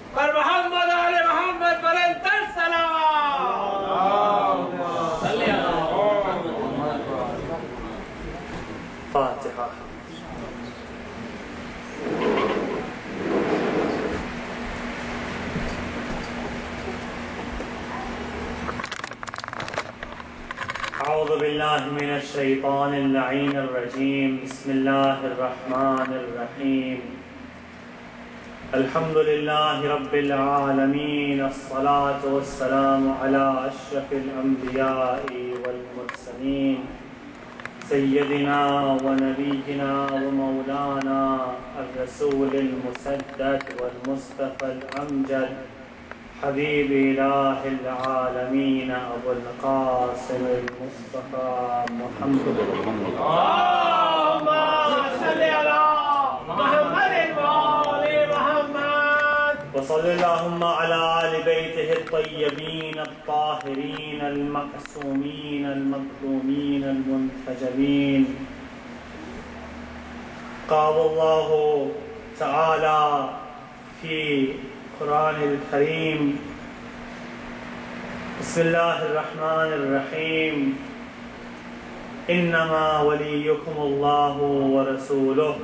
पर मोहम्मद आले मोहम्मद बरंतर सलाम फातिहा। أعوذ بالله من الشيطان اللعين الرجيم بسم الله الرحمن الرحيم الحمد لله رب العالمين الصلاة والسلام على أشرف الأنبياء والمرسلين سيدنا ونبينا ومولانا الرسول المسدد والمصطفى الأمجد حبيب إله العالمين أبو القاسم المصطفى محمد اللهم صل على محمد وآل محمد وصل اللهم على آل بيته الطيبين الطاهرين المعصومين المظلومين المنتجبين. قال الله تعالى في القرآن الكريم بسم الله الرحمن الرحيم إنما وليكم الله ورسوله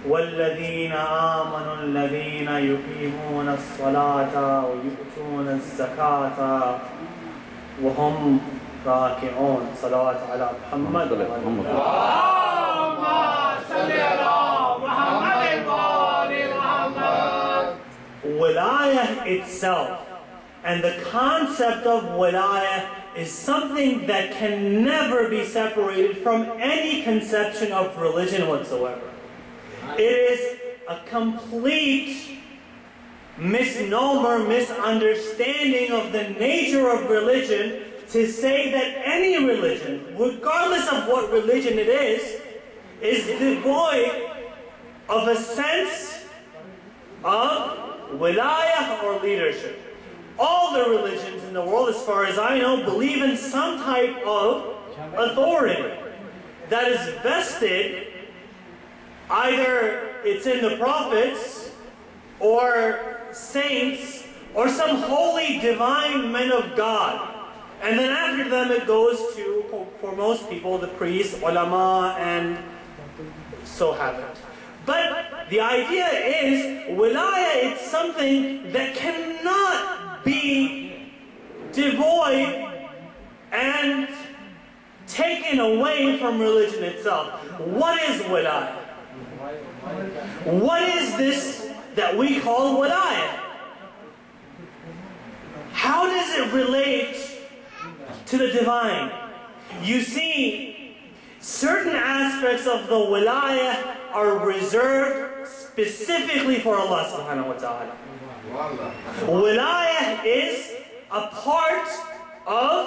والذين آمنوا الذين يقيمون الصلاة ويؤتون الزكاة وهم راكعون. صلوات على محمد اللهم صل على محمد وآل محمد. Wilayah itself and the concept of wilayah is something that can never be separated from any conception of religion whatsoever. It is a complete misnomer, misunderstanding of the nature of religion to say that any religion, regardless of what religion it is devoid of a sense of wilayah or leadership. All the religions in the world, as far as I know, believe in some type of authority that is vested. Either it's in the prophets or saints or some holy divine men of God. And then after them it goes to, for most people, the priests, ulama, and so have it. But the idea is, wilayah is something that cannot be devoid and taken away from religion itself. What is wilayah? What is this that we call wilayah? How does it relate to the divine? You see, certain aspects of the wilayah are reserved specifically for Allah subhanahu wa ta'ala. Wilayah is a part of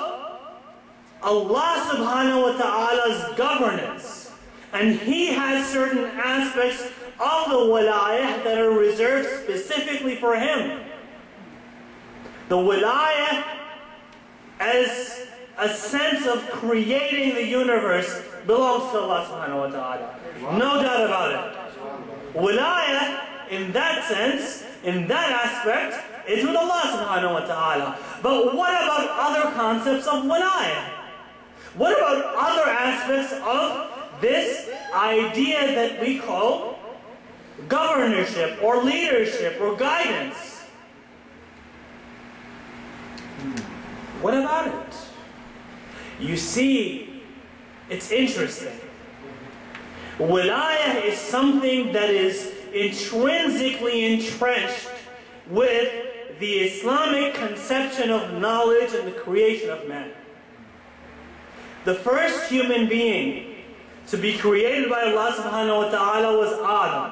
Allah subhanahu wa ta'ala's governance. And He has certain aspects of the wilayah that are reserved specifically for Him. The wilayah as a sense of creating the universe belongs to Allah subhanahu wa ta'ala. No doubt about it. Wilayah, in that sense, in that aspect, is with Allah subhanahu wa ta'ala. But what about other concepts of wilayah? What about other aspects of this idea that we call governorship or leadership or guidance? What about it? You see, it's interesting. Wilayah is something that is intrinsically entrenched with the Islamic conception of knowledge and the creation of man. The first human being to be created by Allah subhanahu wa ta'ala was Adam.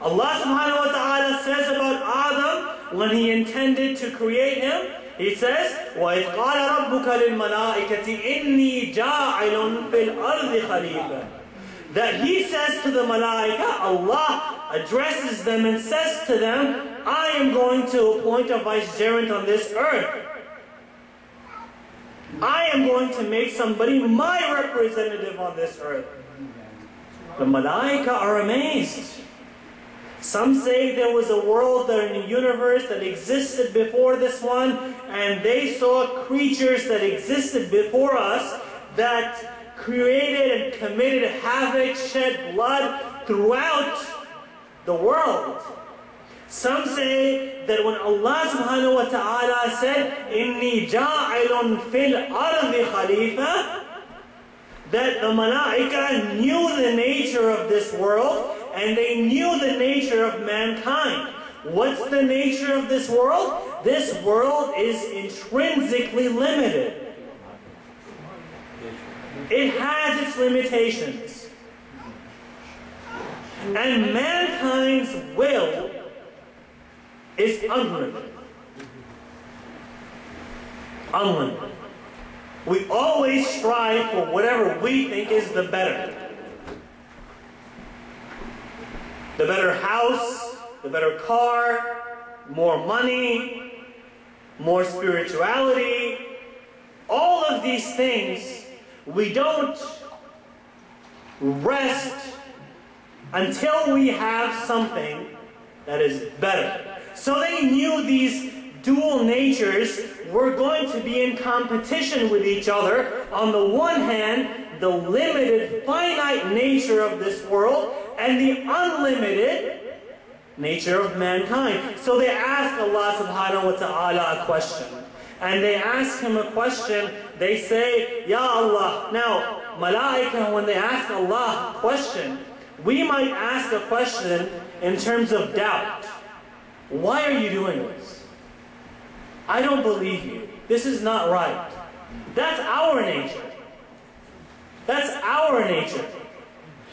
Allah subhanahu wa ta'ala says about Adam when He intended to create him, He says, وَإِذْ قَالَ رَبُّكَ لِلْمَلَائِكَةِ إِنِّي جَاعِلٌ فِي الْأَرْضِ خَلِيفَةً. That He says to the malaika, Allah addresses them and says to them, I am going to appoint a vicegerent on this earth. I am going to make somebody my representative on this earth. The malaika are amazed. Some say there was a world in the universe that existed before this one, and they saw creatures that existed before us that created and committed havoc, shed blood throughout the world. Some say that when Allah subhanahu wa ta'ala said, "Inni ja'ilun fil ardi khalifa," that the malaika knew the nature of this world and they knew the nature of mankind. What's the nature of this world? This world is intrinsically limited. It has its limitations. And mankind's will is unlimited. Unlimited. We always strive for whatever we think is the better. The better house, the better car, more money, more spirituality. All of these things, we don't rest until we have something that is better. So they knew these dual natures were going to be in competition with each other. On the one hand, the limited, finite nature of this world, and the unlimited nature of mankind. So they asked Allah subhanahu wa ta'ala a question. And they ask him a question, they say, Ya Allah. Now, malaika, when they ask Allah a question, we might ask a question in terms of doubt. Why are you doing this? I don't believe you. This is not right. That's our nature. That's our nature.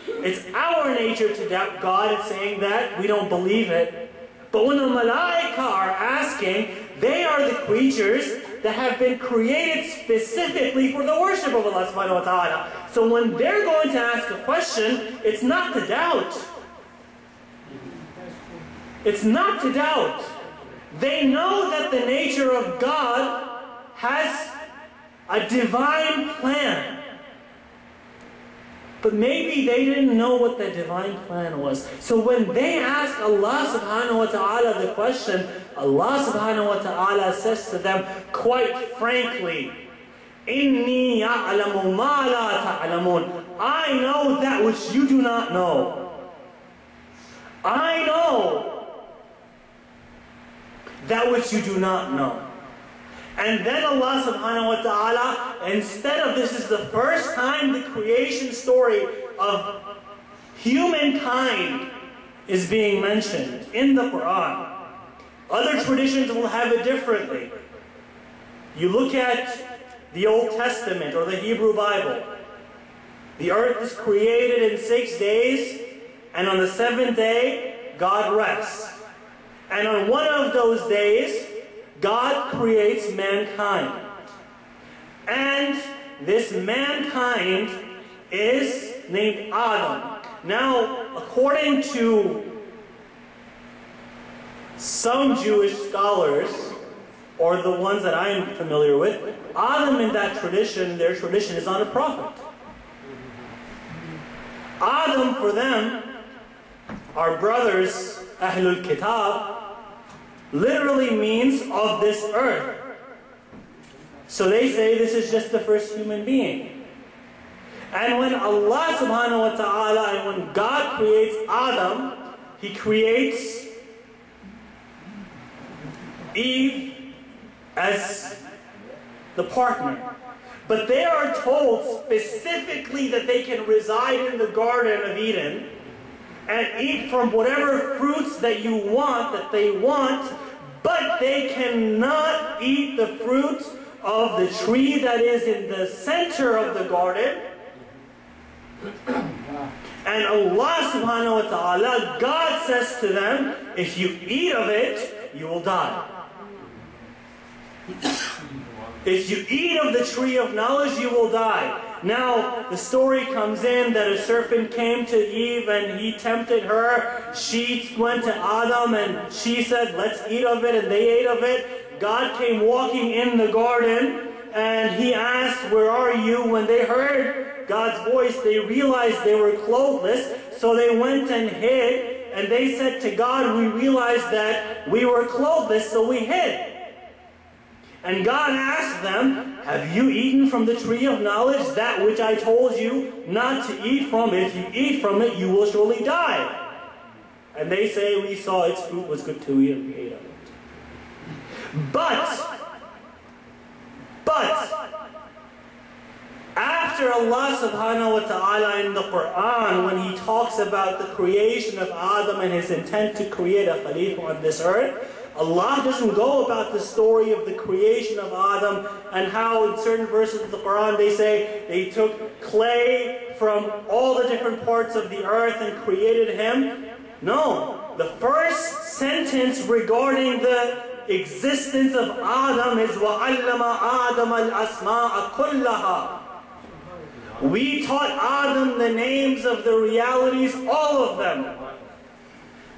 It's our nature to doubt God and saying that we don't believe it. But when the malaika are asking, they are the creatures that have been created specifically for the worship of Allah subhanahu wa ta'ala. So when they're going to ask a question, it's not to doubt. It's not to doubt. They know that the nature of God has a divine plan. But maybe they didn't know what the divine plan was. So when they ask Allah subhanahu wa ta'ala the question, Allah subhanahu wa ta'ala says to them quite frankly, "Inni ya'lamu ma la ta'lamun." I know that which you do not know. I know that which you do not know. And then Allah subhanahu wa ta'ala, instead of, this is the first time the creation story of humankind is being mentioned in the Quran. Other traditions will have it differently. You look at the Old Testament or the Hebrew Bible. The earth is created in 6 days, and on the 7th day, God rests. And on one of those days, God creates mankind. And this mankind is named Adam. Now, according to some Jewish scholars, or the ones that I am familiar with, Adam in that tradition, their tradition, is not a prophet. Adam for them, our brothers, Ahlul Kitab, literally means of this earth. So they say this is just the first human being. And when Allah subhanahu wa ta'ala, and when God creates Adam, He creates Eve as the partner. But they are told specifically that they can reside in the Garden of Eden and eat from whatever fruits that you want, that they want, but they cannot eat the fruit of the tree that is in the center of the garden. And Allah subhanahu wa ta'ala, God says to them, if you eat of it, you will die. If you eat of the tree of knowledge, you will die. Now, the story comes in that a serpent came to Eve and he tempted her. She went to Adam and she said, let's eat of it, and they ate of it. God came walking in the garden and He asked, where are you? When they heard God's voice, they realized they were clothless, so they went and hid. and they said to God, we realized that we were clothless, so we hid. And God asked them, have you eaten from the tree of knowledge, that which I told you not to eat from? If you eat from it, you will surely die. And they say, we saw its fruit was good to eat, and we ate of it. But, after Allah subhanahu wa ta'ala in the Quran, when He talks about the creation of Adam and His intent to create a Khalifa on this earth, Allah doesn't go about the story of the creation of Adam and how in certain verses of the Quran they say they took clay from all the different parts of the earth and created him. No, the first sentence regarding the existence of Adam is وَعَلَّمَ آدَمَ الْأَسْمَاءَ كُلَّهَا. We taught Adam the names of the realities, all of them.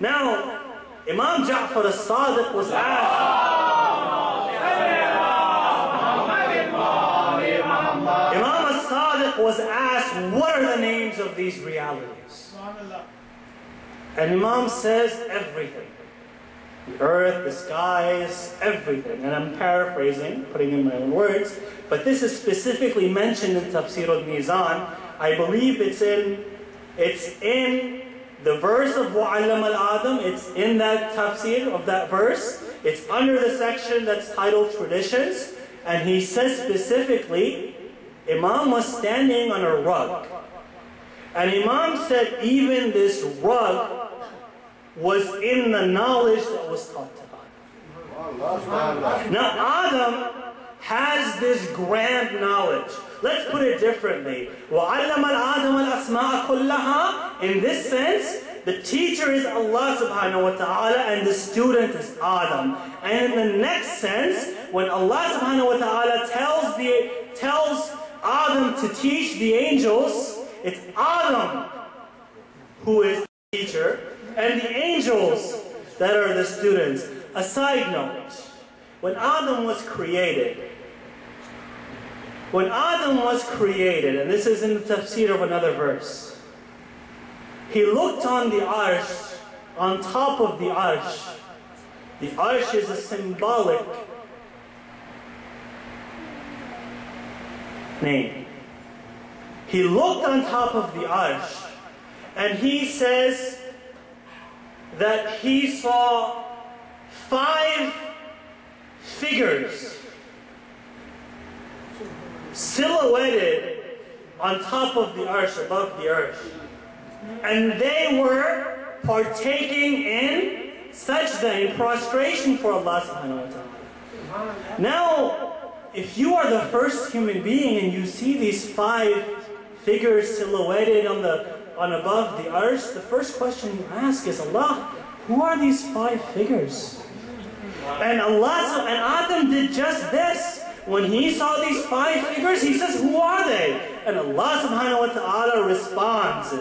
Now, Imam Ja'far as-Sadiq was asked, Imam as-Sadiq was asked, what are the names of these realities? And Imam says, everything. The earth, the skies, everything. And I'm paraphrasing, putting in my own words, but this is specifically mentioned in Tafsir al-Mizan. I believe it's in the verse of وَعَلَّمَ الْآدَمِ, it's in that tafsir of that verse. It's under the section that's titled Traditions. And he says specifically, Imam was standing on a rug. And Imam said even this rug was in the knowledge that was taught to Adam. Now Adam has this grand knowledge. Let's put it differently. وَعَلَّمَ الْآدَمَ الْأَسْمَاءَ كُلَّهَا. In this sense, the teacher is Allah subhanahu wa ta'ala and the student is Adam. And in the next sense, when Allah subhanahu wa ta'ala tells Adam to teach the angels, it's Adam who is the teacher and the angels that are the students. A side note, when Adam was created, and this is in the tafsir of another verse, he looked on the arsh, on top of the arsh. The arsh is a symbolic name. He looked on top of the arsh, and he says that he saw 5 figures silhouetted on top of the arsh, above the arsh. And they were partaking in sajda, in prostration for Allah subhanahu wa ta'ala. Now, if you are the first human being and you see these 5 figures silhouetted on above the arsh, the first question you ask is, Allah, who are these 5 figures? And Adam did just this. When he saw these 5 figures, he says, who are they? And Allah subhanahu wa ta'ala responds,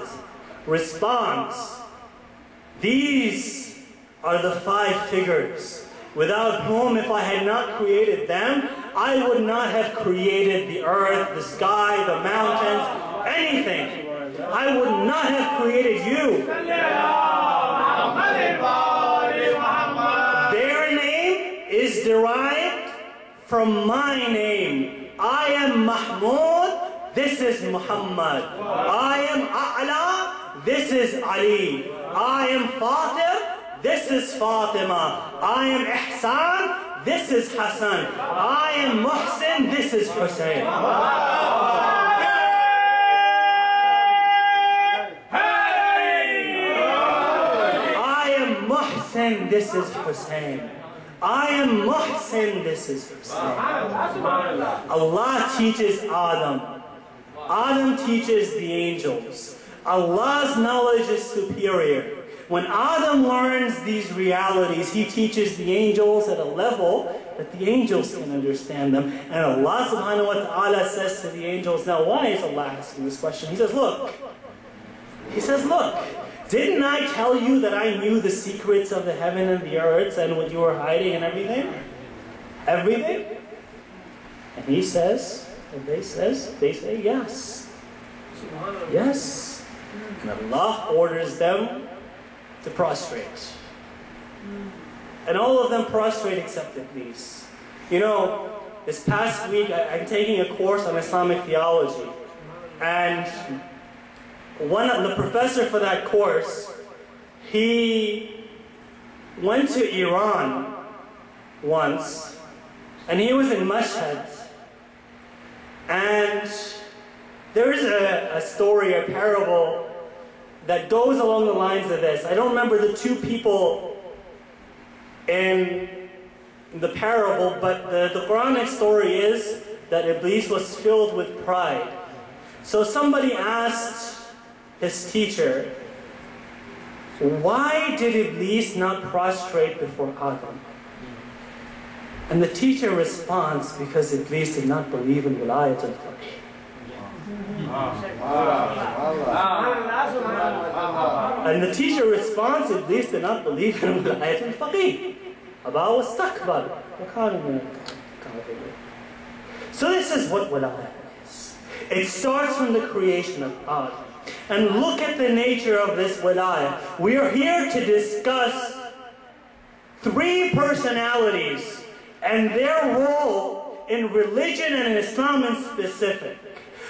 these are the 5 figures, without whom, if I had not created them, I would not have created the earth, the sky, the mountains, anything. I would not have created you. Their name is derived from my name. I am Mahmud, this is Muhammad. I am A'la, this is Ali. I am Fatir, this is Fatima. I am Ihsan, this is Hassan. I am Muhsin, this is Hussein. I am Muhsin, this is Hussein. I am Muhsin, this is Hussein. Allah teaches Adam. Adam teaches the angels. Allah's knowledge is superior. When Adam learns these realities, he teaches the angels at a level that the angels can understand them. And Allah subhanahu wa ta'ala says to the angels, now why is Allah asking this question? He says, look, didn't I tell you that I knew the secrets of the heaven and the earth and what you were hiding and everything? Everything? And he says, and they say yes. Yes. And Allah orders them to prostrate. And all of them prostrate except Iblis. You know, this past week I'm taking a course on Islamic theology. And the professor for that course, he went to Iran once, and he was in Mashhad. And there is a story, a parable, that goes along the lines of this. I don't remember the two people in the parable, but the Quranic story is that Iblis was filled with pride. So somebody asked his teacher, why did Iblis not prostrate before Adam? And the teacher responds, because Iblis did not believe in Wiladat al-Faqih. And the teacher responds, Iblis did not believe in Wiladat al-Faqih. Aba wastakbar. So this is what Wiladat is. It starts from the creation of Adam. And look at the nature of this wilayah. We are here to discuss three personalities and their role in religion and in Islam in specific.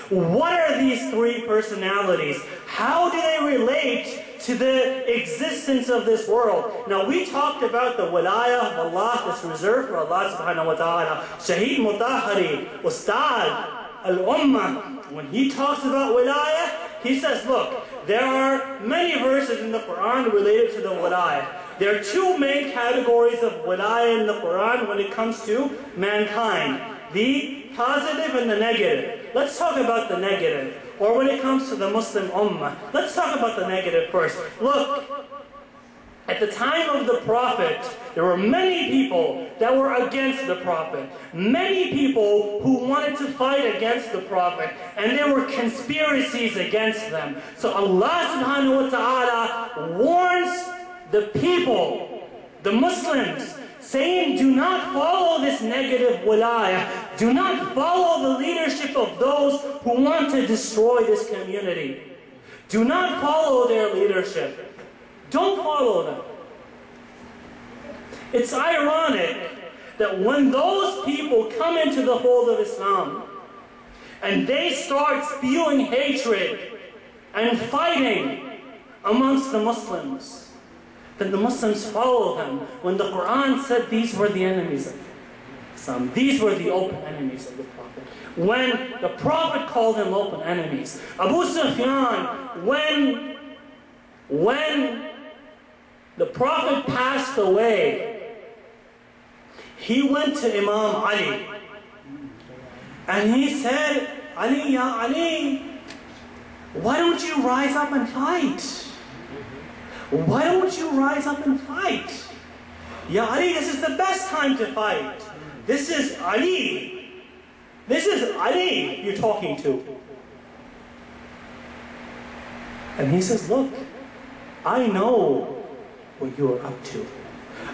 What are these three personalities? How do they relate to the existence of this world? Now we talked about the wilayah of Allah that's reserved for Allah subhanahu wa ta'ala. Shaheed Mutahari, Ustad, Al-Ummah, when he talks about wilayah, he says, look, there are many verses in the Quran related to the wilayah. There are two main categories of wilayah in the Quran when it comes to mankind. The positive and the negative. Let's talk about the negative. Or when it comes to the Muslim Ummah. Let's talk about the negative first. Look, at the time of the Prophet, there were many people that were against the Prophet. Many people who wanted to fight against the Prophet. And there were conspiracies against them. So Allah subhanahu wa ta'ala warns the people, the Muslims, saying, do not follow this negative wilayah. Do not follow the leadership of those who want to destroy this community. Do not follow their leadership. Don't follow them. It's ironic that when those people come into the fold of Islam and they start spewing hatred and fighting amongst the Muslims, then the Muslims follow them. When the Quran said these were the enemies of Islam, these were the open enemies of the Prophet. When the Prophet called them open enemies. Abu Sufyan, when the Prophet passed away, he went to Imam Ali and he said, Ali, ya Ali, why don't you rise up and fight? Why don't you rise up and fight? Ya Ali, this is the best time to fight. This is Ali. This is Ali you're talking to. And he says, look, I know what you are up to.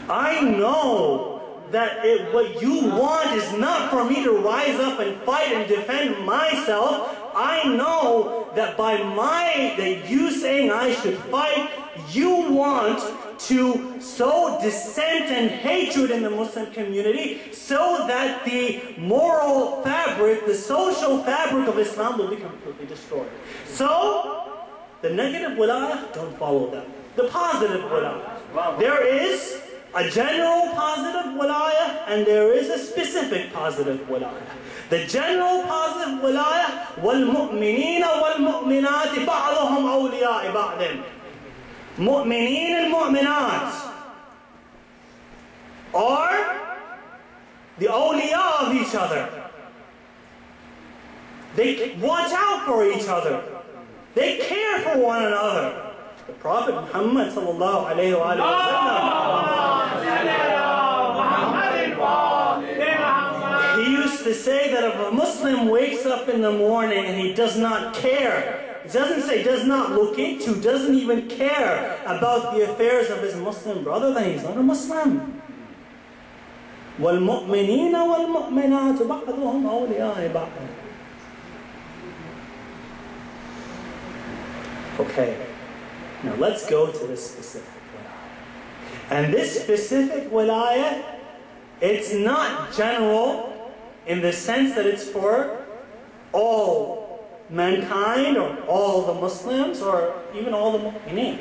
I know that what you want is not for me to rise up and fight and defend myself. I know that by that you saying I should fight, you want to sow dissent and hatred in the Muslim community so that the moral fabric, the social fabric of Islam will be completely destroyed. So, the negative wilayah, don't follow them. The positive wilayah. There is a general positive wilayah and there is a specific positive wilayah. The general positive wilayah, وَالْمُؤْمِنِينَ وَالْمُؤْمِنَاتِ بَعْضُهُمْ أَوْلِيَاءِ بَعْضٍ. Mu'mineen and mu'minat are the awliya of each other. They watch out for each other. They care for one another. The Prophet Muhammad sallallahu alayhi wa sallam, he used to say that if a Muslim wakes up in the morning and he does not care, it doesn't say does not look into, doesn't even care about the affairs of his Muslim brother, then he's not a Muslim. وَالْمُؤْمِنِينَ وَالْمُؤْمِنَاتُ بَعْضُهُمْ أَوْلِيَاءِ بَعْضٍ. Okay, now let's go to this specific one. And this specific wilayah, it's not general in the sense that it's for all mankind or all the Muslims or even all the mu'mineen.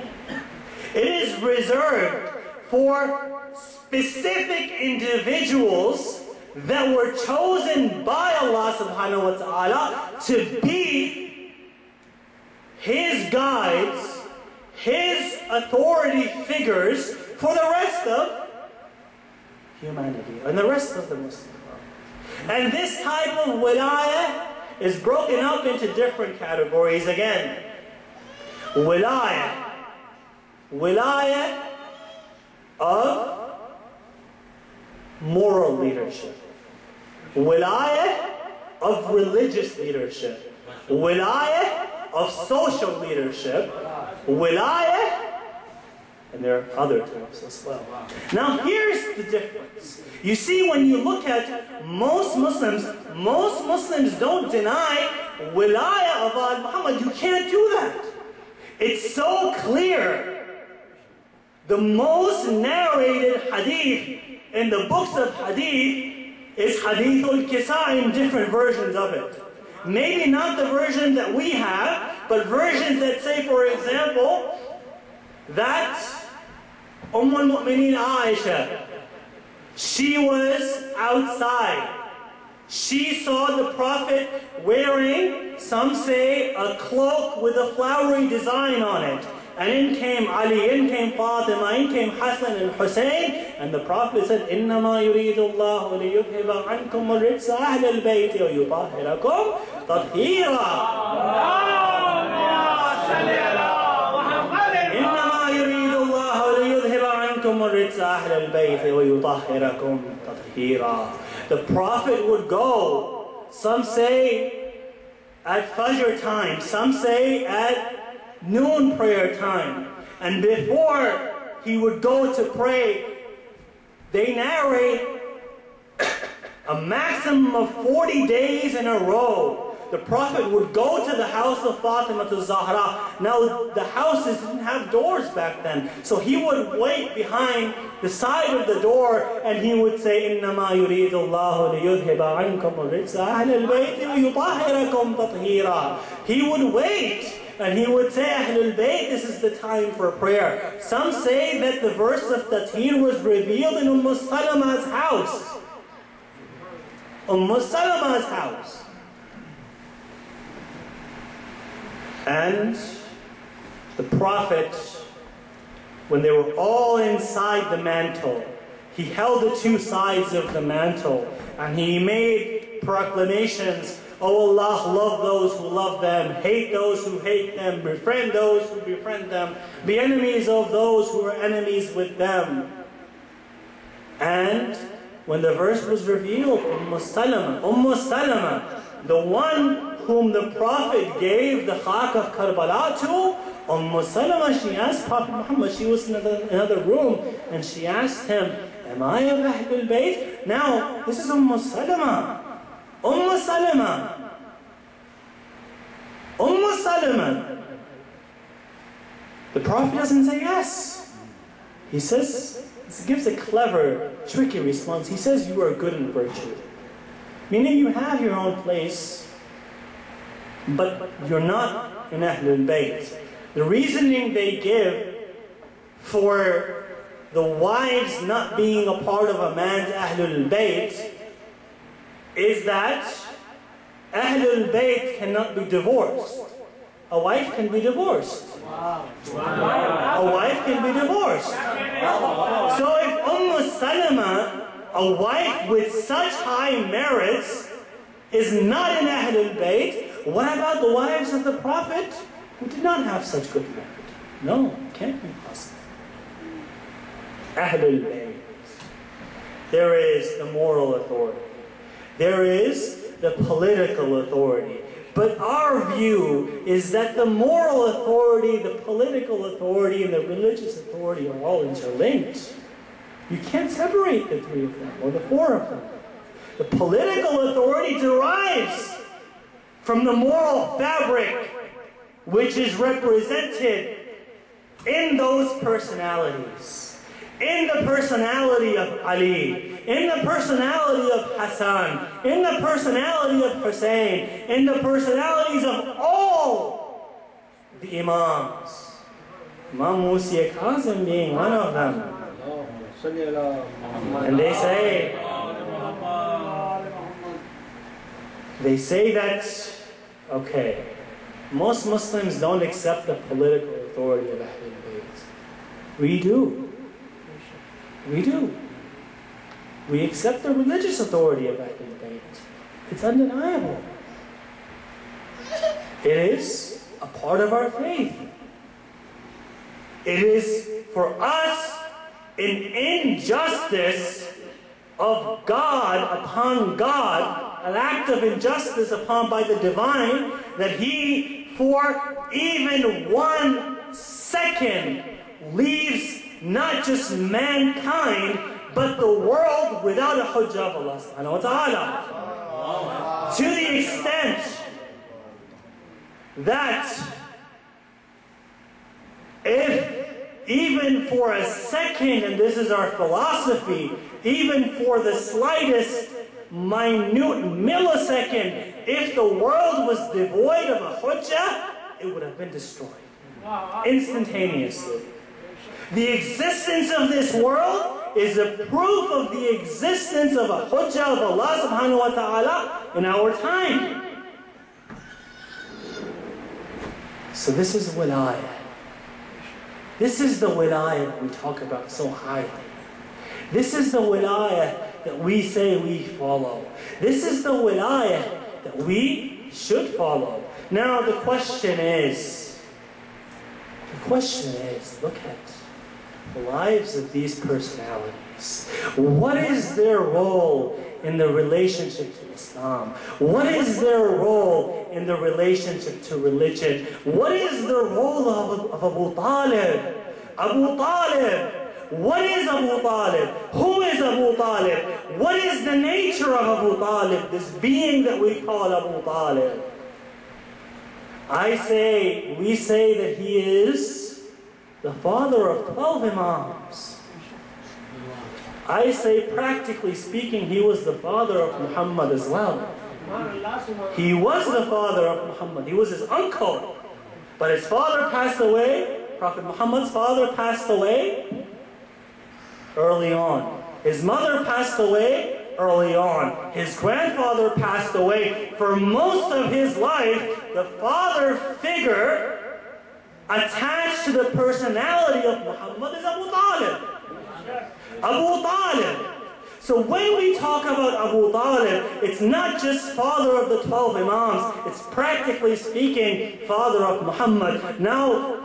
It is reserved for specific individuals that were chosen by Allah subhanahu wa ta'ala to be His guides, His authority figures for the rest of humanity and the rest of the Muslim world. And this type of wilayah is broken up into different categories again. Wilayah of moral leadership. Wilayah of religious leadership. Wilayah of social leadership. Wilayah, and there are other types as well. Now here's the difference. You see, when you look at most Muslims don't deny wilayah of Allah Muhammad. You can't do that. It's so clear. The most narrated hadith in the books of hadith is Hadithul Kisa in different versions of it. Maybe not the version that we have, but versions that say, for example, that al-Mu'mineen Aisha, she was outside. She saw the Prophet wearing, some say, a cloak with a flowery design on it. And in came Ali, in came Fatima, in came Hassan and Hussein, and the Prophet said, إِنَّمَا يُرِيدُ اللَّهُ لِيُذْهِبَ عَنْكُمُ الرِّجْسَ أَهْلَ الْبَيْتِ وَيُطَهِّرَكُمْ تَطْهِيرًا. إِنَّمَا يُرِيدُ اللَّهُ لِيُذْهِبَ عَنْكُمُ الرِّجْسَ أَهْلَ الْبَيْتِ وَيُطَهِّرَكُمْ تَطْهِيرًا. The Prophet would go, some say at Fajr time, some say at noon prayer time, and before he would go to pray, they narrate a maximum of 40 days in a row. The Prophet would go to the house of Fatima to Zahra. Now the houses didn't have doors back then, so he would wait behind the side of the door and he would say, إِنَّمَا يُرِيدُ اللَّهُ لِيُذْهِبَ عَنْكُمُ الرِّجْسَ أَهْلَ الْبَيْتِ وَيُطَهِّرَكُمْ تَطْهِيرًا. He would wait. And he would say, Ahlul Bayt, this is the time for prayer. Some say that the verse of Tathir was revealed in Salama's house. Salama's house. And the Prophet, when they were all inside the mantle, he held the two sides of the mantle and he made proclamations. Oh Allah, love those who love them, hate those who hate them, befriend those who befriend them, be enemies of those who are enemies with them. And when the verse was revealed, Salama, the one whom the Prophet gave the Khak of Karbala to, Salama, she asked Prophet Muhammad, she was in another room, and she asked him, am I of Ahlul Bayt? Now, this is Salama. Salama. Salama. The Prophet doesn't say yes. He says, he gives a clever, tricky response. He says, you are good in virtue. Meaning you have your own place, but you're not in Ahlul Bayt. The reasoning they give for the wives not being a part of a man's Ahlul Bayt is that Ahlul Bayt cannot be divorced. A wife can be divorced. A wife can be divorced. So if Salama, a wife with such high merits, is not in Ahlul Bayt, what about the wives of the Prophet who did not have such good merit? No, it can't be possible. Ahlul Bayt. There is the moral authority. There is the political authority. But our view is that the moral authority, the political authority, and the religious authority are all interlinked. You can't separate the three of them, or the four of them. The political authority derives from the moral fabric which is represented in those personalities. in the personality of Ali, in the personality of Hassan, in the personality of Hussein, in the personalities of all the Imams. Imam Musi Kazim being one of them. And they say that, okay, most Muslims don't accept the political authority of Ahlul Bayt. We do. We do. We accept the religious authority of Ahlul Bayt. It's undeniable. It is a part of our faith. It is for us an injustice of God upon God, an act of injustice upon by the divine, that He, for even 1 second, leaves not just mankind, but the world without a hujjah of Allah subhanahu wa ta'ala. To the extent that if even for a second, and this is our philosophy, even for the slightest minute millisecond, if the world was devoid of a hujjah, it would have been destroyed instantaneously. The existence of this world is a proof of the existence of a hujjah of Allah subhanahu wa ta'ala in our time. So this is wilayah. This is the wilayah that we talk about so highly. This is the wilayah that we say we follow. This is the wilayah that we should follow. Now the question is, look at the lives of these personalities. What is their role in the relationship to Islam? What is their role in the relationship to religion? What is the role of Abu Talib? Abu Talib. What is Abu Talib? Who is Abu Talib? What is the nature of Abu Talib, this being that we call Abu Talib? We say that he is the father of 12 Imams. I say, practically speaking, he was the father of Muhammad as well. He was the father of Muhammad. He was his uncle. But his father passed away. Prophet Muhammad's father passed away early on. His mother passed away early on. His grandfather passed away. For most of his life, the father figure attached to the personality of Muhammad is Abu Talib. Abu Talib. So when we talk about Abu Talib, it's not just father of the 12 Imams, it's practically speaking father of Muhammad. Now,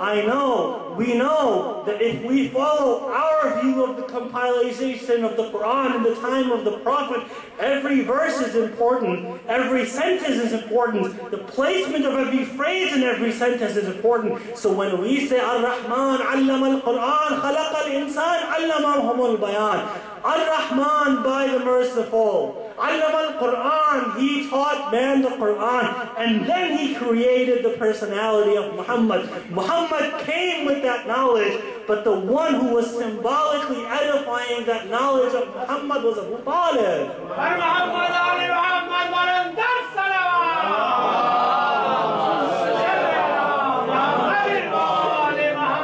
we know that if we follow our view of the compilation of the Quran in the time of the Prophet, every verse is important, every sentence is important, the placement of every phrase in every sentence is important. So when we say Ar-Rahman, Allama al-Quran, Khalaqa al-Insan, Allamahum al-Bayan. Ar-Rahman, by the merciful. Allama al-Quran, he taught man the Quran, and then he created the personality of Muhammad. Muhammad came with that knowledge, but the one who was symbolically edifying that knowledge of Muhammad was Abu Talib.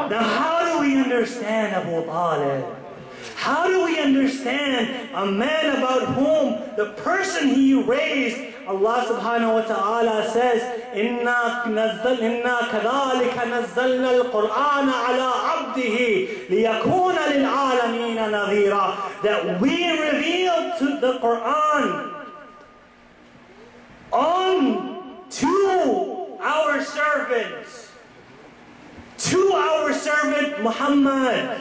Now how do we understand Abu Talib? How do we understand a man about whom the person he raised, Allah subhanahu wa ta'ala says, إِنَّا كَذَلِكَ نَزَّلْنَا الْقُرْآنَ عَلَىٰ عَبْدِهِ لِيَكُونَ لِلْعَالَمِينَ نَذِيرًا, that we revealed to the Quran on to our servant Muhammad.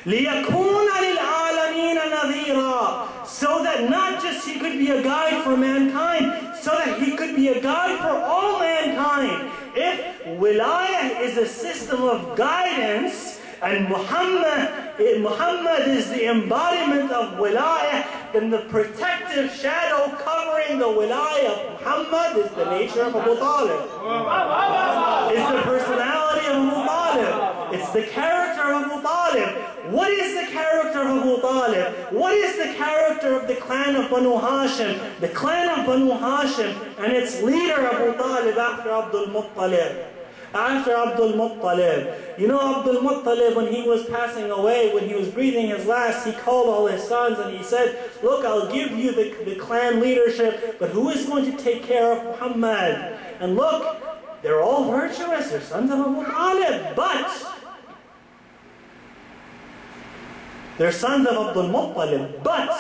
لِيَكُونَ لِلْعَالَمِينَ نَذِيرًا, so that not just he could be a guide for mankind, so that he could be a guide for all mankind. If wilayah is a system of guidance, and Muhammad is the embodiment of wilayah, then the protective shadow covering the wilayah of Muhammad is the nature of Abu Talib. It's the personality of Abu Talib. It's the character of Abu Talib. What is the character of Abu Talib? What is the character of the clan of Banu Hashim? The clan of Banu Hashim and its leader Abu Talib after Abdul Muttalib. After Abdul Muttalib. You know Abdul Muttalib, when he was passing away, when he was breathing his last, he called all his sons and he said, look, I'll give you the clan leadership, but who is going to take care of Muhammad? And look, they're all virtuous, they're sons of Abu Talib, but they're sons of Abdul Muttalib, but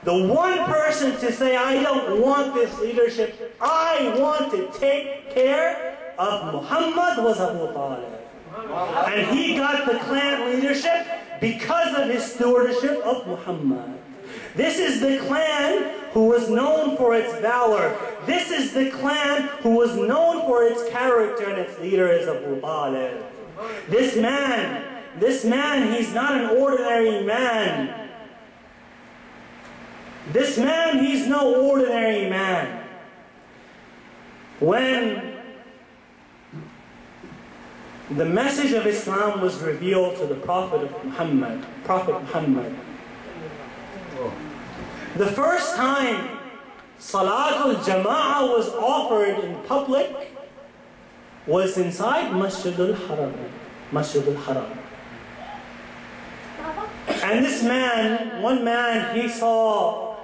the one person to say, I don't want this leadership, I want to take care of Muhammad, was Abu Talib. And he got the clan leadership because of his stewardship of Muhammad. This is the clan who was known for its valor. This is the clan who was known for its character, and its leader is Abu Talib. This man, he's not an ordinary man. This man, he's no ordinary man. When the message of Islam was revealed to the Prophet Muhammad, the first time Salatul Jama'ah was offered in public was inside Masjidul Haram. And this man, one man, he saw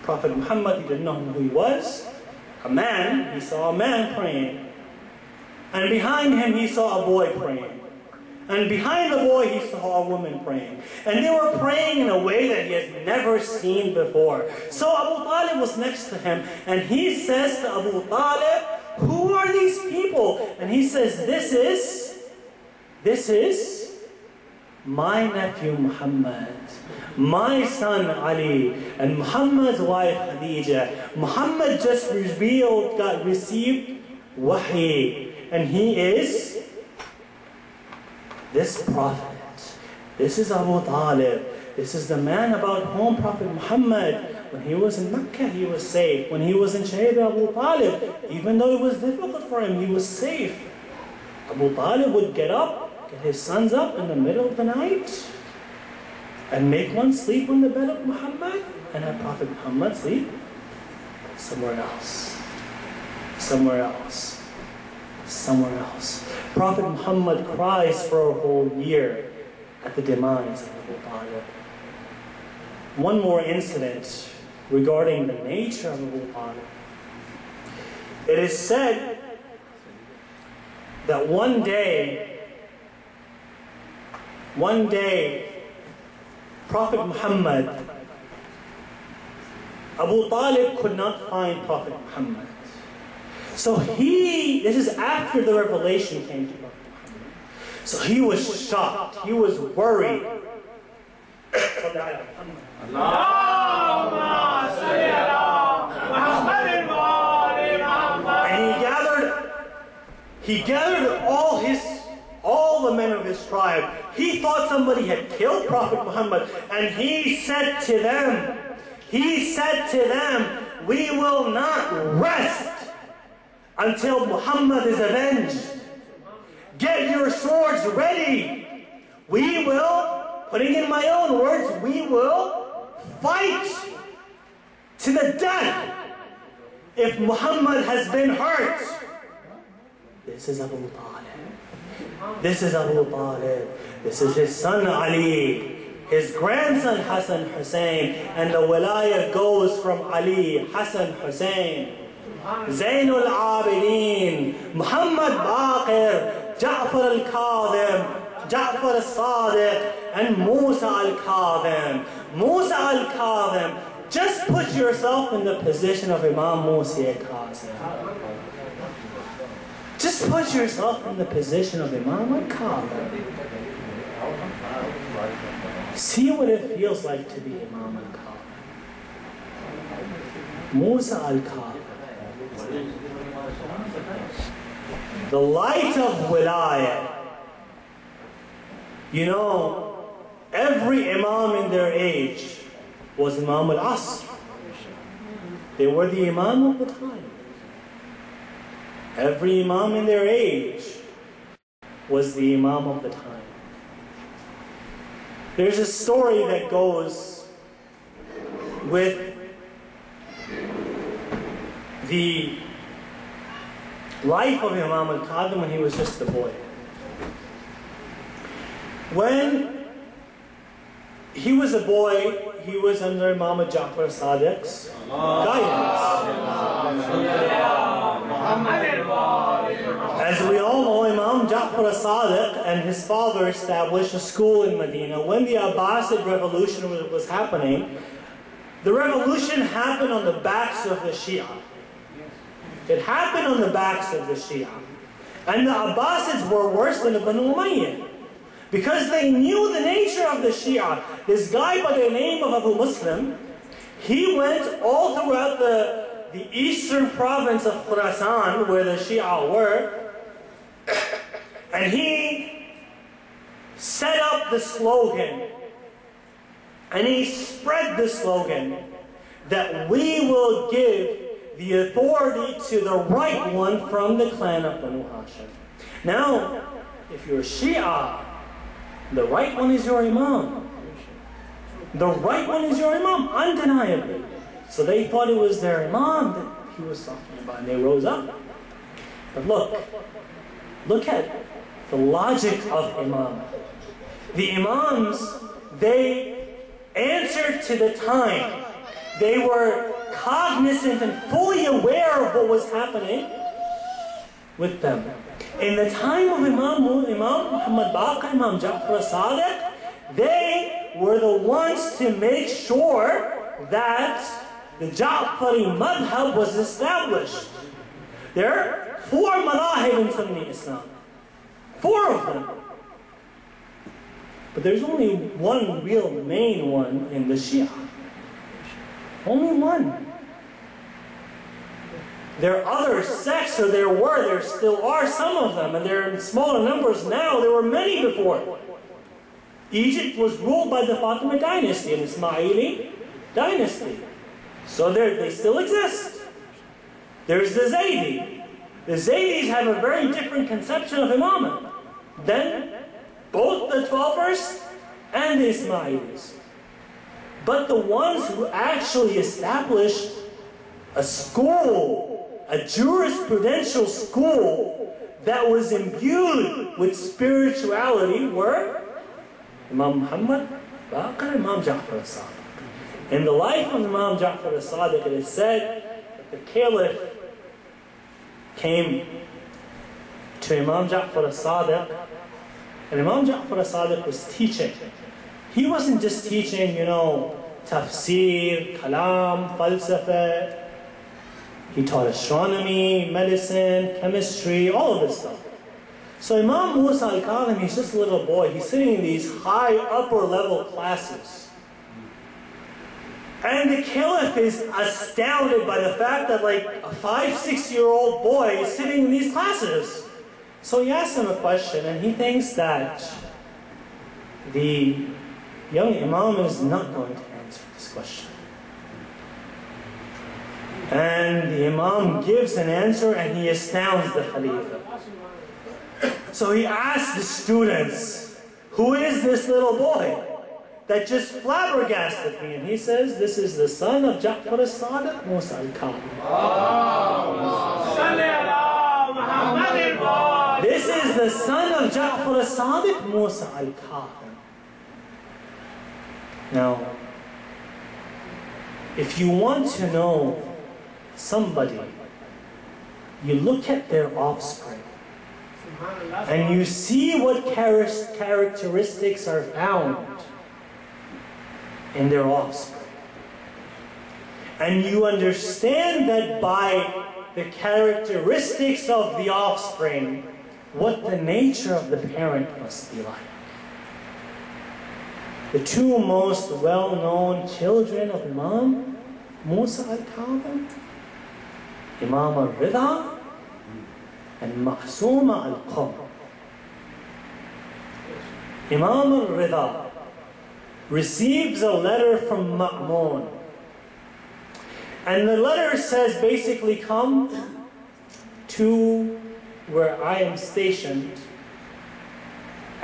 Prophet Muhammad, he didn't know who he was. He saw a man praying. And behind him he saw a boy praying. And behind the boy he saw a woman praying. And they were praying in a way that he has never seen before. So Abu Talib was next to him, and he says to Abu Talib, who are these people? And he says, this is my nephew Muhammad, my son Ali, and Muhammad's wife Khadija. Muhammad just received wahi, and he is this prophet. This is Abu Talib. This is the man about whom Prophet Muhammad, when he was in Mecca, he was safe. When he was in Shaykh Abu Talib, even though it was difficult for him, he was safe. Abu Talib would get up, get his sons up in the middle of the night, and make one sleep on the bed of Muhammad, and have Prophet Muhammad sleep somewhere else. Somewhere else. Somewhere else. Prophet Muhammad cries for a whole year at the demise of Abu Talib. One more incident regarding the nature of Abu Talib. It is said that one day, Prophet Muhammad, Abu Talib could not find Prophet Muhammad. So this is after the revelation came to Prophet Muhammad. So he was shocked, he was worried. And he gathered all the men of his tribe. He thought somebody had killed Prophet Muhammad, and he said to them, we will not rest until Muhammad is avenged. Get your swords ready. We will, putting in my own words, we will fight to the death if Muhammad has been hurt. This is Abu Talib. This is Abu Talib. This is his son Ali, his grandson Hassan Hussein, and the wilayah goes from Ali, Hassan Hussein, Zainul Abedin, Muhammad Baqir, Ja'far al-Kadhim, Ja'far al-Sadiq, and Musa al-Kadhim. Musa al-Kadhim. Just put yourself in the position of Imam Musa al-Kadhim. Just put yourself in the position of Imam al-Kadhim. See what it feels like to be Imam al-Kadhim. Musa al-Kadhim. The light of wilayah. You know, every Imam in their age was Imam al-Asr. They were the Imam of the time. Every Imam in their age was the Imam of the time. There's a story that goes with the life of Imam al-Qadhi when he was just a boy. When he was a boy, he was under Imam Ja'far Sadiq's guidance. As we all know, Imam Ja'far Sadiq and his father established a school in Medina. When the Abbasid revolution was happening, the revolution happened on the backs of the Shia. It happened on the backs of the Shia. And the Abbasids were worse than the Banu Umayyad. Because they knew the nature of the Shia. This guy by the name of Abu Muslim, he went all throughout the eastern province of Khurasan, where the Shia were, and he set up the slogan, and he spread the slogan that we will give the authority to the right one from the clan of Banu Hashim. Now, if you're Shia, the right one is your Imam. The right one is your Imam, undeniably. So they thought it was their Imam that he was talking about, and they rose up. But look at the logic of Imam. The Imams, they answered to the time. They were cognizant and fully aware of what was happening with them. In the time of Imam Muhammad Baqir, Imam Ja'far Sadiq, they were the ones to make sure that the Ja'fari madhab was established. There are 4 madahib in Sunni Islam. 4 of them. But there's only one real main one in the Shia. Only one. There are other sects, or there still are some of them, and they're in smaller numbers now. There were many before. Egypt was ruled by the Fatima dynasty, an Ismaili dynasty. So they still exist. There's the Zaydi. The Zaydis have a very different conception of Imamah than both the Twelvers and the Ismailis. But the ones who actually established a school, a jurisprudential school that was imbued with spirituality were Imam Muhammad Baqir, Imam Ja'far Sadiq. In the life of Imam Ja'far Sadiq, it is said that the Caliph came to Imam Ja'far Sadiq, and Imam Ja'far Sadiq was teaching. He wasn't just teaching, tafsir, kalam, falsafa. He taught astronomy, medicine, chemistry, all of this stuff. So Imam Musa al-Kadhim, he's just a little boy. He's sitting in these high upper level classes. And the Caliph is astounded by the fact that like a 5-6-year-old boy is sitting in these classes. So he asks him a question, and he thinks that the young Imam is not going to answer this question. And the Imam gives an answer, and he astounds the Khalifa. So he asks the students, who is this little boy that just flabbergasted me? And he says, this is the son of Ja'far al-Sadiq, Musa al-Kadhim. This is the son of Ja'far al-Sadiq, Musa al-Kadhim. Now, if you want to know somebody, you look at their offspring. And you see what characteristics are found in their offspring. And you understand that by the characteristics of the offspring, what the nature of the parent must be like. The 2 most well-known children of Imam Musa al-Kadhim, Imam al-Rida and Masuma al-Qam. Imam al-Rida receives a letter from Ma'mun. And the letter says basically, come to where I am stationed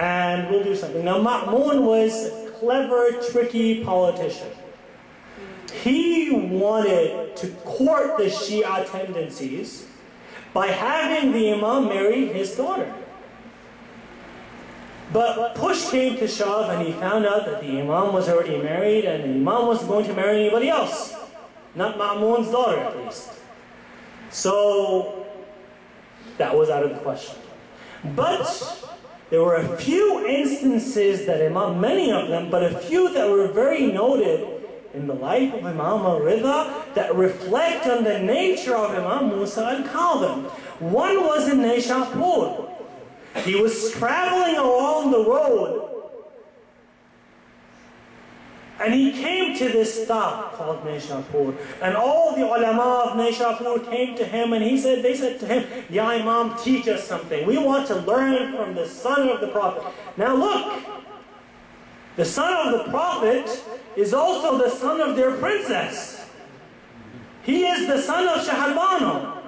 and we'll do something. Now, Ma'mun was a clever, tricky politician. He wanted to court the Shia tendencies by having the Imam marry his daughter. But push came to shove, and he found out that the Imam was already married, and the Imam wasn't going to marry anybody else. Not Ma'mun's daughter, at least. So, that was out of the question. But there were a few instances that Imam, many of them, but a few that were very noted in the life of Imam al-Ridha that reflect on the nature of Imam Musa al-Kadhim. One was in Naishapur. He was traveling along the road, and he came to this stop called Naishapur. And all the ulama of Naishapur came to him, and they said to him, Ya Imam, teach us something. We want to learn from the son of the Prophet. Now look, the son of the Prophet is also the son of their princess. He is the son of Shahalbano.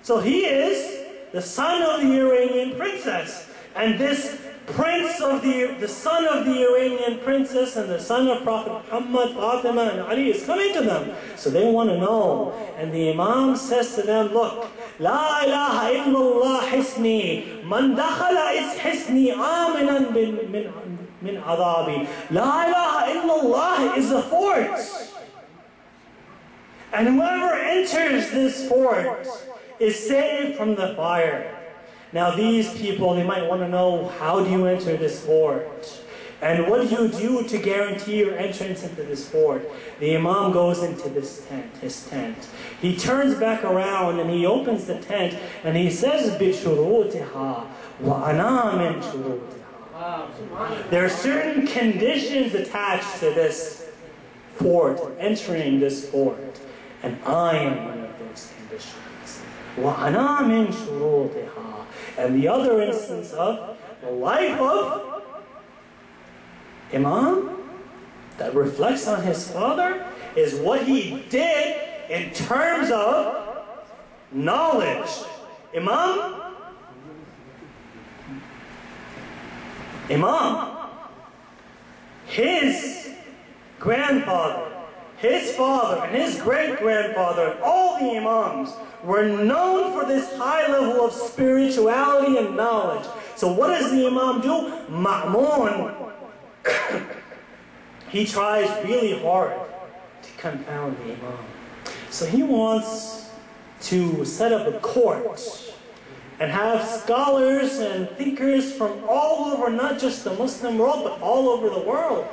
So he is the son of the Iranian princess. And this prince of the son of the Iranian princess and the son of Prophet Muhammad, Fatima and Ali is coming to them. So they want to know. And the Imam says to them, look, La ilaha illallah hisni, man dakhala is hisni aminan min adabi. La ilaha illallah is a fort. And whoever enters this fort is saved from the fire. Now these people, they might want to know, how do you enter this fort? And what do you do to guarantee your entrance into this fort? The Imam goes into this tent, his tent. He turns back around and he opens the tent and he says, بِشُرُوتِهَا وَأَنَا مِنْ شُرُوتِهَا. There are certain conditions attached to this fort, entering this fort. And I am one of those conditions. وَأَنَا مِنْ شُرُوتِهَا. And the other instance of the life of Imam that reflects on his father is what he did in terms of knowledge. Imam, his grandfather, his father, and his great-grandfather, all the Imams were known for this high level of spirituality and knowledge. So what does the Imam do? Ma'mun, he tries really hard to confound the Imam. So he wants to set up a court and have scholars and thinkers from all over, not just the Muslim world, but all over the world,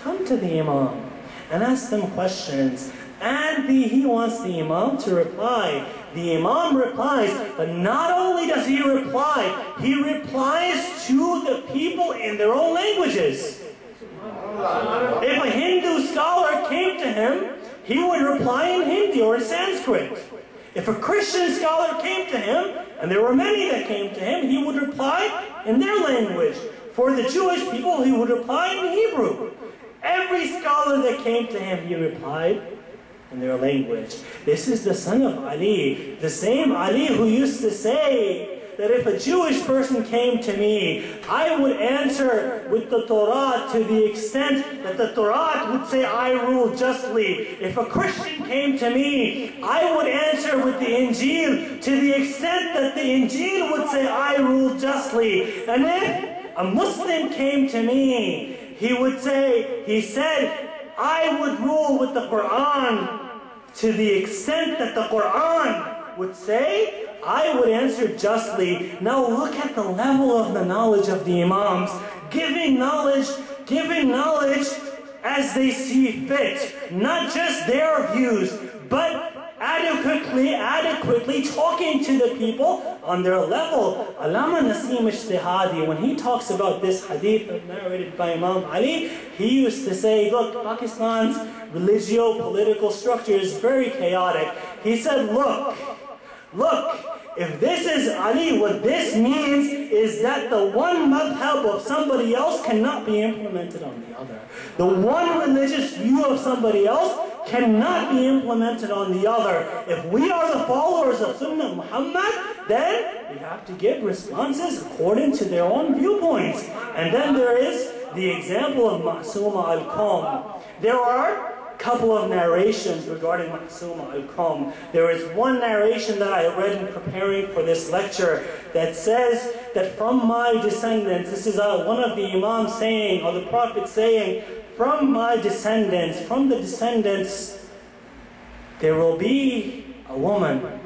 come to the Imam and ask them questions. And he wants the Imam to reply. The Imam replies, but not only does he reply, he replies to the people in their own languages. If a Hindu scholar came to him, he would reply in Hindi or in Sanskrit. If a Christian scholar came to him, and there were many that came to him, he would reply in their language. For the Jewish people, he would reply in Hebrew. Every scholar that came to him, he replied in their language. This is the son of Ali, the same Ali who used to say that if a Jewish person came to me, I would answer with the Torah to the extent that the Torah would say, I rule justly. If a Christian came to me, I would answer with the Injil to the extent that the Injil would say, I rule justly. And if a Muslim came to me, he said, I would rule with the Quran to the extent that the Quran would say, I would answer justly. Now look at the level of the knowledge of the Imams, giving knowledge as they see fit. Not just their views, but adequately talking to the people on their level. Allama Nasim Ijtihadi, when he talks about this hadith narrated by Imam Ali, he used to say, look, Pakistan's religio-political structure is very chaotic. He said, look, if this is Ali, what this means is that the one madhab of somebody else cannot be implemented on the other. The one religious view of somebody else cannot be implemented on the other. If we are the followers of Sunnah Muhammad, then we have to give responses according to their own viewpoints. And then there is the example of Masuma al-Qawm. There are a couple of narrations regarding Masuma al-Qawm. There is one narration that I read in preparing for this lecture that says that from my descendants, this is one of the Imams saying, or the Prophet saying, from my descendants, from the descendants, there will be a woman.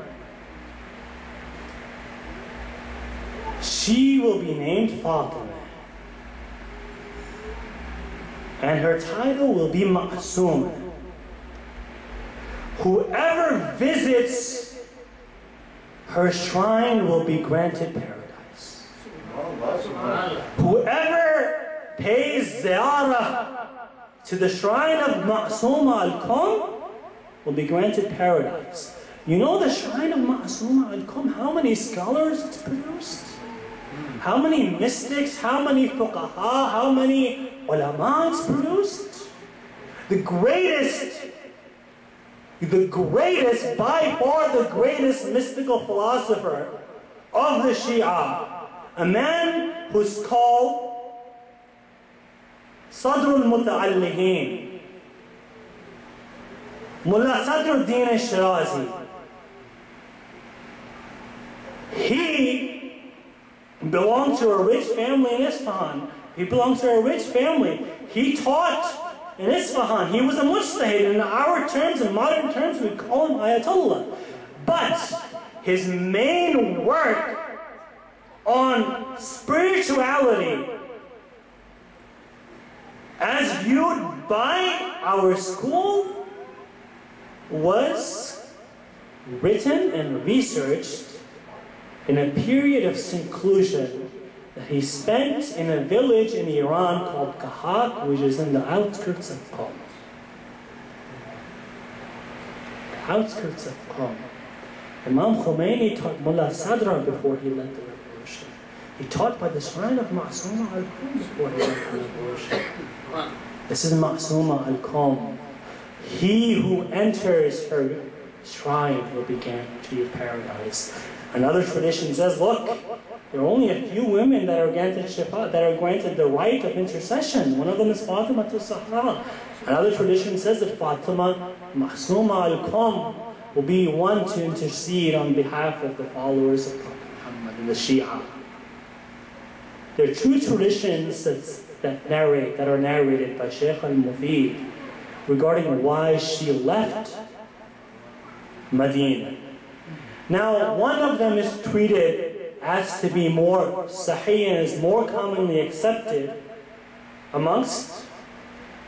She will be named Fatima. And her title will be Masuma. Whoever visits her shrine will be granted paradise. Whoever pays ziyarah to the shrine of Masuma al-Qawm will be granted paradise. You know the shrine of Masuma al-Qawm, how many scholars it's produced? How many mystics, how many fuqaha, how many ulama it's produced? The greatest, by far the greatest mystical philosopher of the Shia, a man who's called Sadr al-Muta'allihin, Mullah Sadr al-Din al-Shirazi. He belonged to a rich family in Isfahan. He belongs to a rich family. He taught in Isfahan. He was a mujtahid. In our terms, in modern terms, we call him Ayatollah. But his main work on spirituality, as viewed by our school, was written and researched in a period of seclusion that he spent in a village in Iran called Kahak, which is in the outskirts of Qom. The outskirts of Qom. Imam Khomeini taught Mullah Sadra before he led the revolution. He taught by the shrine of Masuma al-Qawm before he led the revolution. This is Masuma al-Qawm. He who enters her shrine will be guaranteed paradise. Another tradition says, look, there are only a few women that are granted shifa, that are granted the right of intercession. One of them is Fatima to Sahab. Another tradition says that Fatima, Masuma al-Qawm, will be one to intercede on behalf of the followers of Prophet Muhammad and the Shia. There are two traditions that are narrated by Shaykh al-Mufid regarding why she left Medina. Now, one of them is treated as to be more sahih and is more commonly accepted amongst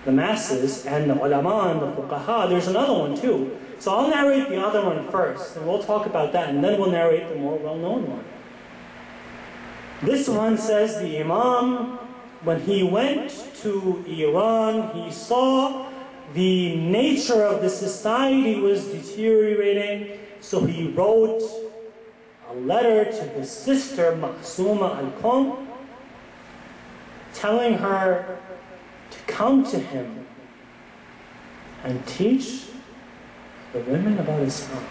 the masses and the ulama and the fuqaha. There's another one too. So I'll narrate the other one first, and we'll talk about that, and then we'll narrate the more well-known one. This one says the Imam, when he went to Iran, he saw the nature of the society was deteriorating, so he wrote a letter to his sister Masuma al-Qawm, telling her to come to him and teach the women about Islam.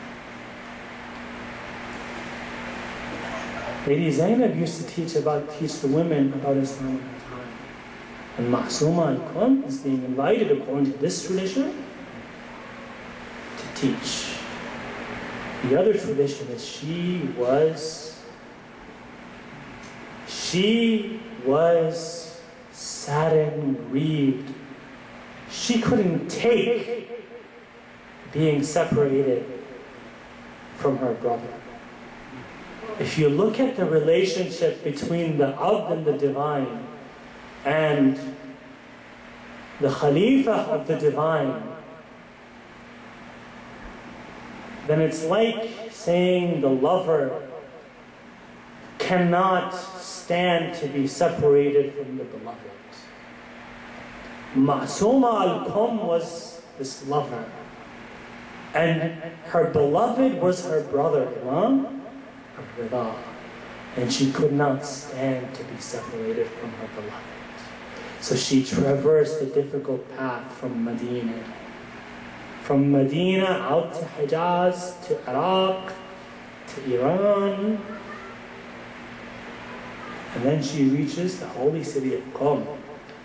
Lady Zainab used to teach the women about Islam at the time. And Masuma al-Qawm is being invited, according to this tradition, to teach. The other tradition is she was saddened, grieved. She couldn't take being separated from her brother. If you look at the relationship between the Abd and the Divine and the Khalifa of the Divine, then it's like saying the lover cannot stand to be separated from the beloved. Masuma al-Qawm was this lover, and her beloved was her brother, Imam, Raza, and she could not stand to be separated from her beloved. So she traversed the difficult path from Medina. From Medina out to Hijaz, to Iraq, to to Iran, and then she reaches the holy city of Qom.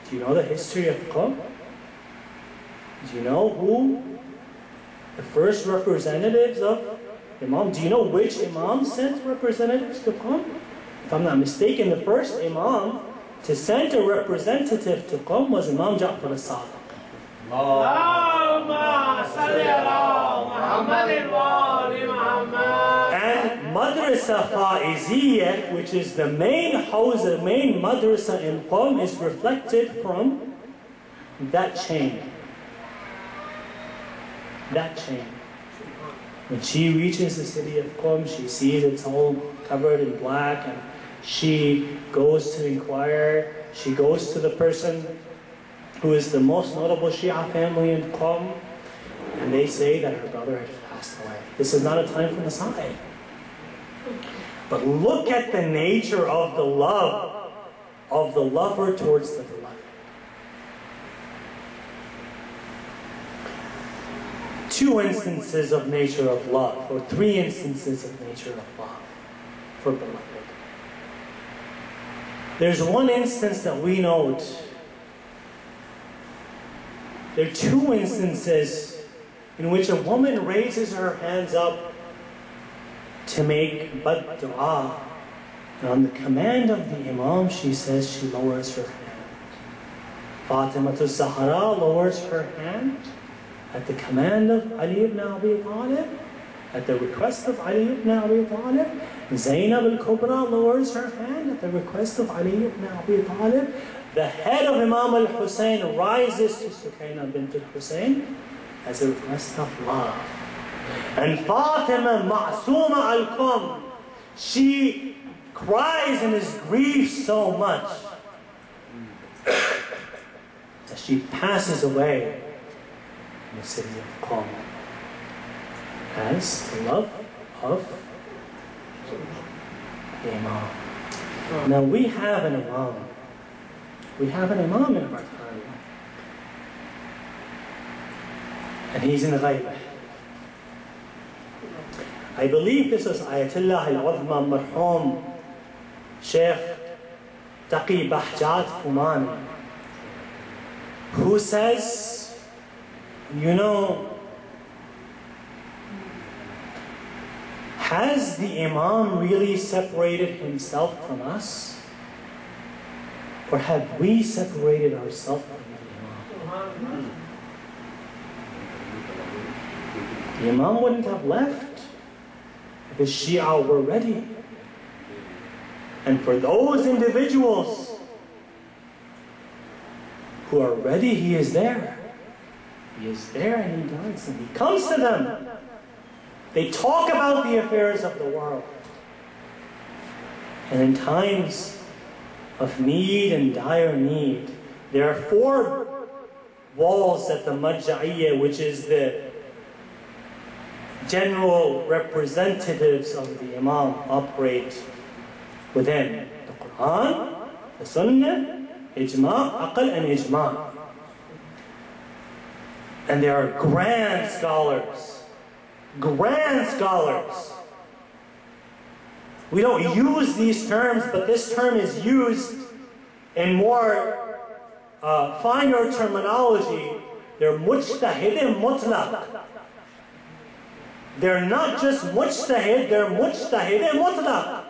Do you know the history of Qom? Do you know who the first representatives of Imam? Do you know which Imam sent representatives to Qom? If I'm not mistaken, the first Imam to send a representative to Qom was Imam Ja'far al-Sadiq. And Madrasa Faiziyya, which is the main house, the main madrasa in Qom, is reflected from that chain. That chain. When she reaches the city of Qom, she sees it's all covered in black, and she goes to inquire. She goes to the person who is the most notable Shia family in Qom, and they say that her brother had passed away. This is not a time for Masai. But look at the nature of the love of the lover towards the beloved. Two instances of nature of love, or three instances of nature of love for beloved. There's one instance that we note. There are two instances in which a woman raises her hands up to make bad dua, and on the command of the Imam, she says she lowers her hand. Fatima Zahra lowers her hand at the command of Ali ibn Abi Talib, at the request of Ali ibn Abi Talib. Zainab al-Kubra lowers her hand at the request of Ali ibn Abi Talib. The head of Imam al-Hussein rises to Sukaina bint al-Hussein as a request of love. And Fatima Masuma al-Qum, she cries and is grieved so much that she passes away in the city of Qom as the love of the Imam. Now we have an Imam. We have an Imam in our time. And he's in the Ghaibah. I believe this was Ayatollah al-Uzma Marhum Sheikh Taqi Bahjat Fumani, who says, you know, has the Imam really separated himself from us? Or have we separated ourselves from the Imam? The Imam wouldn't have left if the Shia were ready. And for those individuals who are ready, he is there. He is there and he does. And he comes to them. They talk about the affairs of the world. And in times of need and dire need, there are 4 walls that the Marja'iyya, which is the general representatives of the Imam, operate within: the Quran, the Sunnah, Ijma', Aql, and Ijma'. And there are grand scholars. Grand scholars. We don't use these terms, but this term is used in more finer terminology. They're mujtahid mutlaq. They're not just mujtahid, they're mujtahid mutlaq.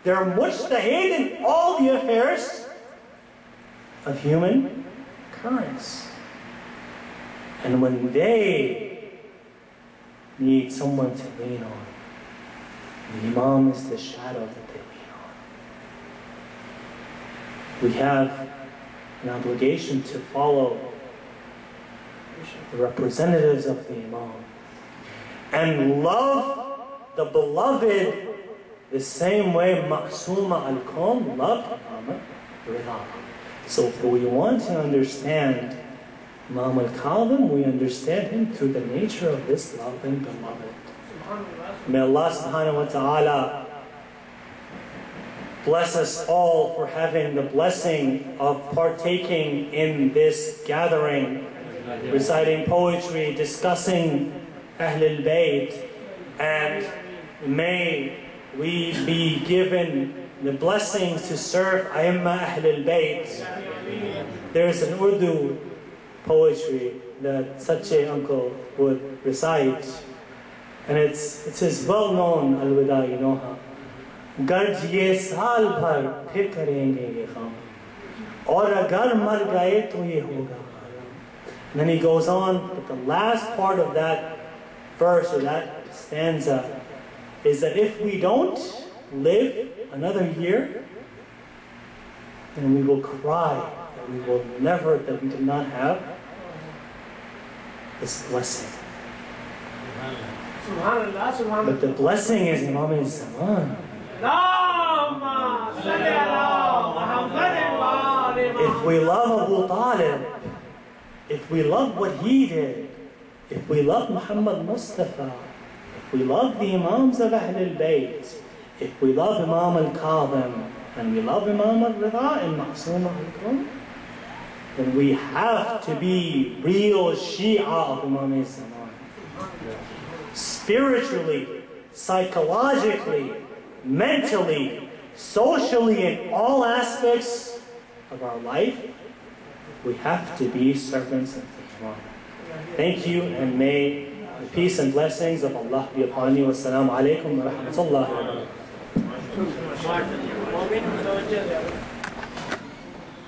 They're mujtahid in all the affairs of human occurrence. And when they need someone to lean on, the Imam is the shadow that they lean on. We have an obligation to follow the representatives of the Imam and love the beloved the same way Masuma al-Qum loved Imam Raza. So if we want to understand Imam al-Kadhim, we understand him through the nature of this love and beloved. May Allah subhanahu wa ta'ala bless us all for having the blessing of partaking in this gathering, reciting poetry, discussing Ahlul Bayt, and may we be given the blessings to serve Aimma Ahlul Bayt. There's an Urdu poetry that Sache uncle would recite, and it's his well-known Al-Wida, you know how. Garj ye saal bhar phir karenge ye kham, aur agar mar gaye to ye hoga. And then he goes on, but the last part of that verse or that stanza is that if we don't live another year, then we will cry that we will never, that we did not have this blessing. But the blessing is Imam al-Zaman. If we love Abu Talib, if we love what he did, if we love Muhammad Mustafa, if we love the Imams of Ahlul Bayt, if we love Imam al-Kadhim, and we love Imam al-Raza and Masuma, then we have to be real Shia of Imam al-Zaman. Spiritually, psychologically, mentally, socially, in all aspects of our life, we have to be servants of the Quran. Thank you, and may the peace and blessings of Allah be upon you. Assalamu alaikum wa rahmatullahi wa barakatuh.